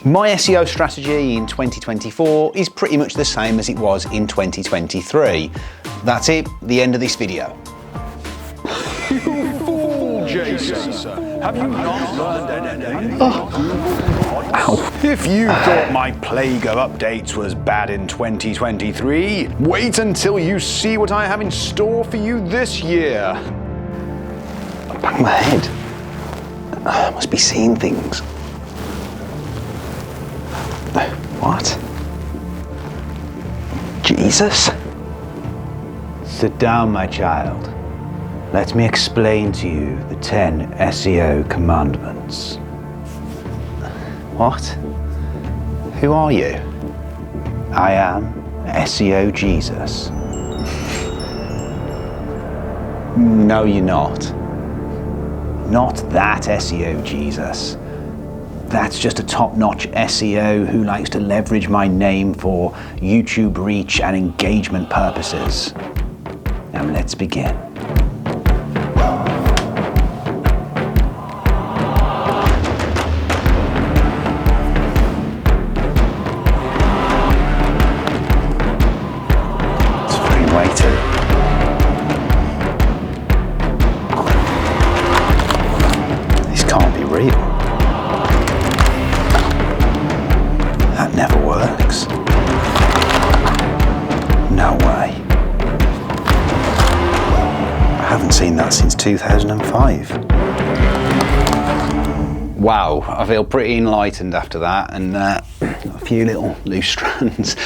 My SEO strategy in 2024 is pretty much the same as it was in 2023. That's it, the end of this video. You fool, Jason! Have you not learned anything? If you thought my plague of updates was bad in 2023, wait until you see what I have in store for you this year. I banged my head. I must be seeing things. What? Jesus? Sit down, my child. Let me explain to you the 10 SEO commandments. What? Who are you? I am SEO Jesus. No, you're not. Not that SEO Jesus. That's just a top-notch SEO who likes to leverage my name for YouTube reach and engagement purposes. Now let's begin. It's very weighty. This can't be real. That never works. No way. I haven't seen that since 2005. Wow, I feel pretty enlightened after that, and a few little loose strands.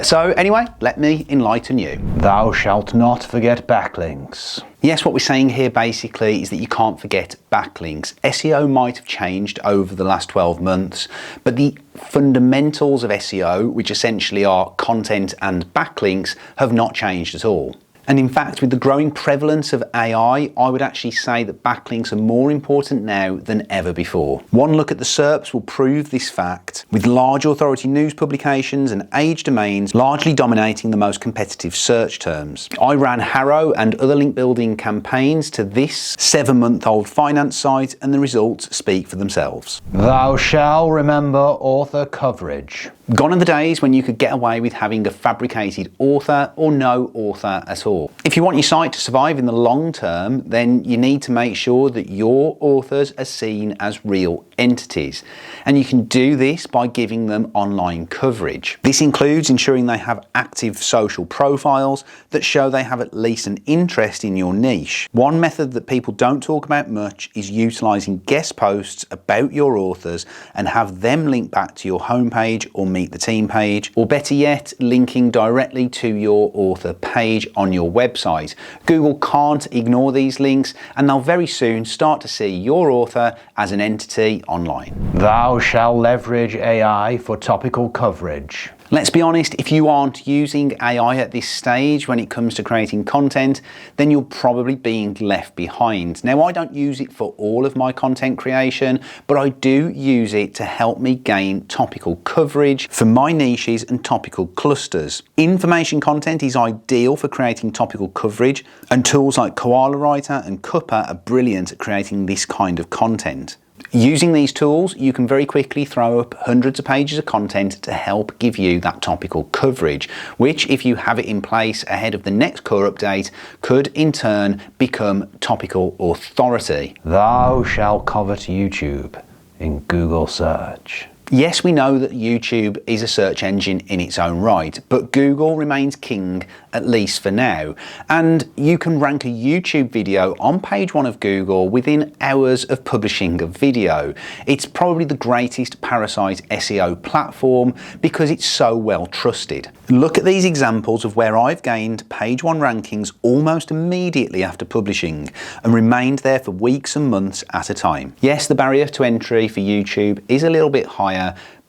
So anyway, let me enlighten you. Thou shalt not forget backlinks. Yes, what we're saying here basically is that you can't forget backlinks. SEO might have changed over the last 12 months, but the fundamentals of SEO, which essentially are content and backlinks, have not changed at all. And in fact, with the growing prevalence of AI, I would actually say that backlinks are more important now than ever before. One look at the SERPS will prove this fact, with large authority news publications and age domains largely dominating the most competitive search terms. I ran Harrow and other link building campaigns to this 7-month-old finance site, and the results speak for themselves. Thou shalt remember author coverage. Gone are the days when you could get away with having a fabricated author or no author at all. If you want your site to survive in the long term, then you need to make sure that your authors are seen as real entities. And you can do this by giving them online coverage. This includes ensuring they have active social profiles that show they have at least an interest in your niche. One method that people don't talk about much is utilising guest posts about your authors and have them link back to your homepage or Meet the Team page, or better yet, linking directly to your author page on your website. Google can't ignore these links, and they'll very soon start to see your author as an entity online. Thou shalt leverage AI for topical coverage. Let's be honest, if you aren't using AI at this stage when it comes to creating content, then you're probably being left behind. Now, I don't use it for all of my content creation, but I do use it to help me gain topical coverage for my niches and topical clusters. Information content is ideal for creating topical coverage, and tools like Koala Writer and Cuppa are brilliant at creating this kind of content. Using these tools, you can very quickly throw up hundreds of pages of content to help give you that topical coverage, which, if you have it in place ahead of the next core update, could in turn become topical authority. Thou shalt covet YouTube in Google search. Yes, we know that YouTube is a search engine in its own right, but Google remains king, at least for now. And you can rank a YouTube video on page 1 of Google within hours of publishing a video. It's probably the greatest Parasite SEO platform because it's so well trusted. Look at these examples of where I've gained page 1 rankings almost immediately after publishing and remained there for weeks and months at a time. Yes, the barrier to entry for YouTube is a little bit higher,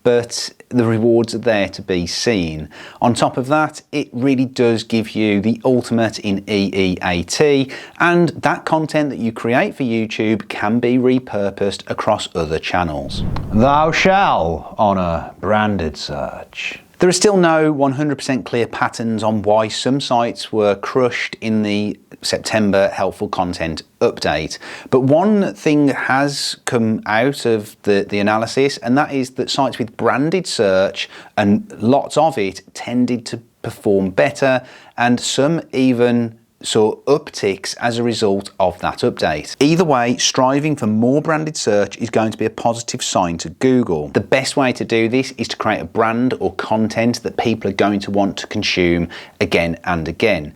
but the rewards are there to be seen. On top of that, it really does give you the ultimate in EEAT, and that content that you create for YouTube can be repurposed across other channels. Thou shalt honour branded search. There are still no 100% clear patterns on why some sites were crushed in the September helpful content update. But one thing has come out of the analysis, and that is that sites with branded search, and lots of it, tended to perform better, and some even saw upticks as a result of that update. Either way, striving for more branded search is going to be a positive sign to Google. The best way to do this is to create a brand or content that people are going to want to consume again and again.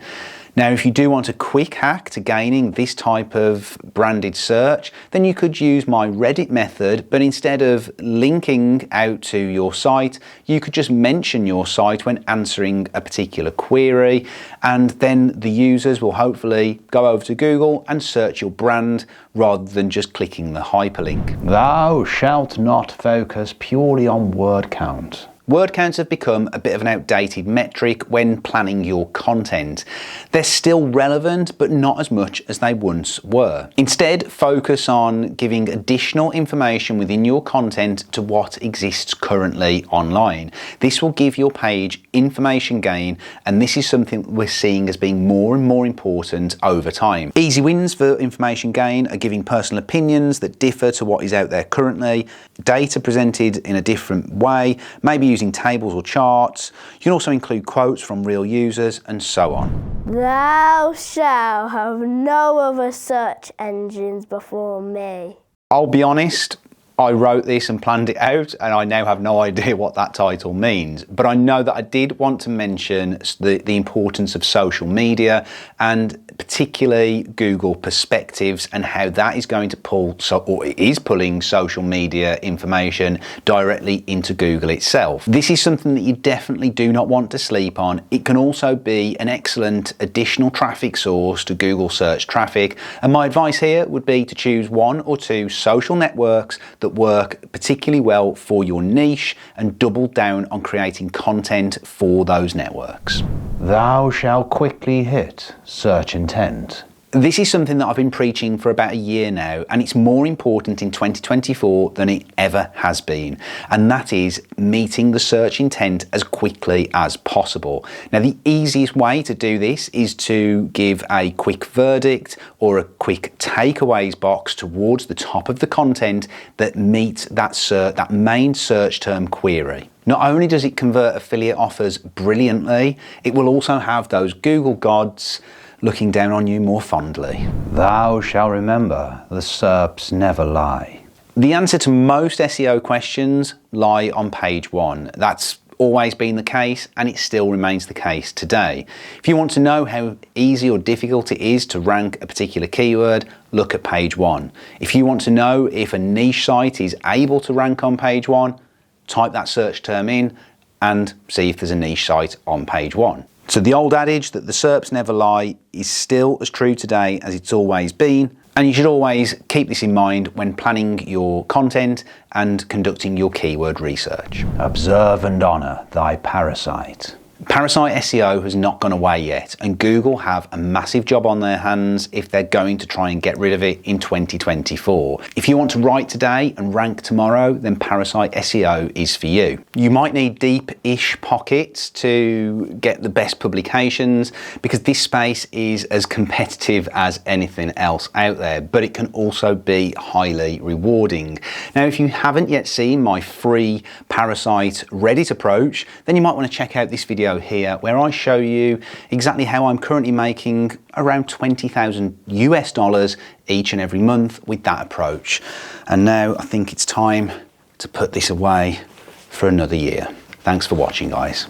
Now, if you do want a quick hack to gaining this type of branded search, then you could use my Reddit method, but instead of linking out to your site, you could just mention your site when answering a particular query, and then the users will hopefully go over to Google and search your brand rather than just clicking the hyperlink. Thou shalt not focus purely on word count. Word counts have become a bit of an outdated metric when planning your content. They're still relevant, but not as much as they once were. Instead, focus on giving additional information within your content to what exists currently online. This will give your page information gain, and this is something we're seeing as being more and more important over time. Easy wins for information gain are giving personal opinions that differ to what is out there currently, data presented in a different way, maybe using tables or charts. You can also include quotes from real users and so on. Thou shalt have no other search engines before me. I'll be honest, I wrote this and planned it out, and I now have no idea what that title means. But I know that I did want to mention the importance of social media, and particularly Google Perspectives, and how that is going to pull, or it is pulling social media information directly into Google itself. This is something that you definitely do not want to sleep on. It can also be an excellent additional traffic source to Google search traffic, and my advice here would be to choose 1 or 2 social networks that work particularly well for your niche and double down on creating content for those networks. Thou shalt quickly hit search intent. This is something that I've been preaching for about a year now, and it's more important in 2024 than it ever has been, and that is meeting the search intent as quickly as possible. Now, the easiest way to do this is to give a quick verdict or a quick takeaways box towards the top of the content that meets that main search term query. Not only does it convert affiliate offers brilliantly, it will also have those Google gods looking down on you more fondly. Thou shalt remember, the SERPS never lie. The answer to most SEO questions lie on page 1. That's always been the case, and it still remains the case today. If you want to know how easy or difficult it is to rank a particular keyword, look at page 1. If you want to know if a niche site is able to rank on page 1, type that search term in and see if there's a niche site on page 1. So the old adage that the SERPs never lie is still as true today as it's always been, and you should always keep this in mind when planning your content and conducting your keyword research. Observe and honour thy parasite. Parasite SEO has not gone away yet, and Google have a massive job on their hands if they're going to try and get rid of it in 2024. If you want to write today and rank tomorrow, then Parasite SEO is for you. You might need deep-ish pockets to get the best publications, because this space is as competitive as anything else out there, but it can also be highly rewarding. Now, if you haven't yet seen my free Parasite Reddit approach, then you might want to check out this video here where I show you exactly how I'm currently making around $20,000 each and every month with that approach. And now I think it's time to put this away for another year. Thanks for watching, guys.